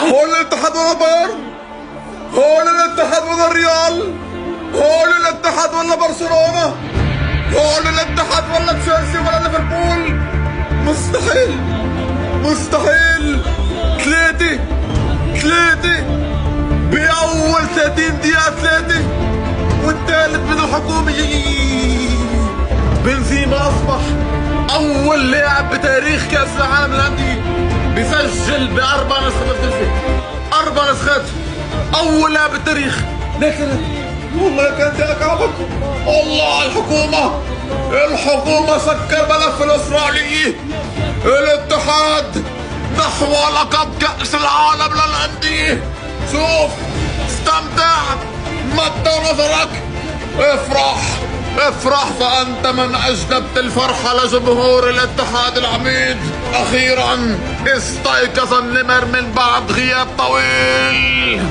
هو الاتحاد ولا بايرن؟ هو الاتحاد ولا الريال؟ هو الاتحاد ولا برشلونة؟ هو الاتحاد ولا تشيلسي ولا ليفربول؟ مستحيل مستحيل. ثلاثة بأول 30 دقيقة، ثلاثة، والثالث من الحكومة. بنزيما أصبح أول لاعب بتاريخ كأس العالم للأندية بيسجل بأربع نسخات مختلفة، 4 نسخات، أول لاعب بالتاريخ. لكن والله كانت أكعبك. الله على الحكومة سكر ملف الإسرائيلية. الاتحاد نحو لقب كأس العالم للأندية. شوف، استمتع، مد نظرك، افرح فأنت من أجلبت الفرحة لجمهور الاتحاد العميد. أخيرا استيقظ النمر من بعد غياب طويل.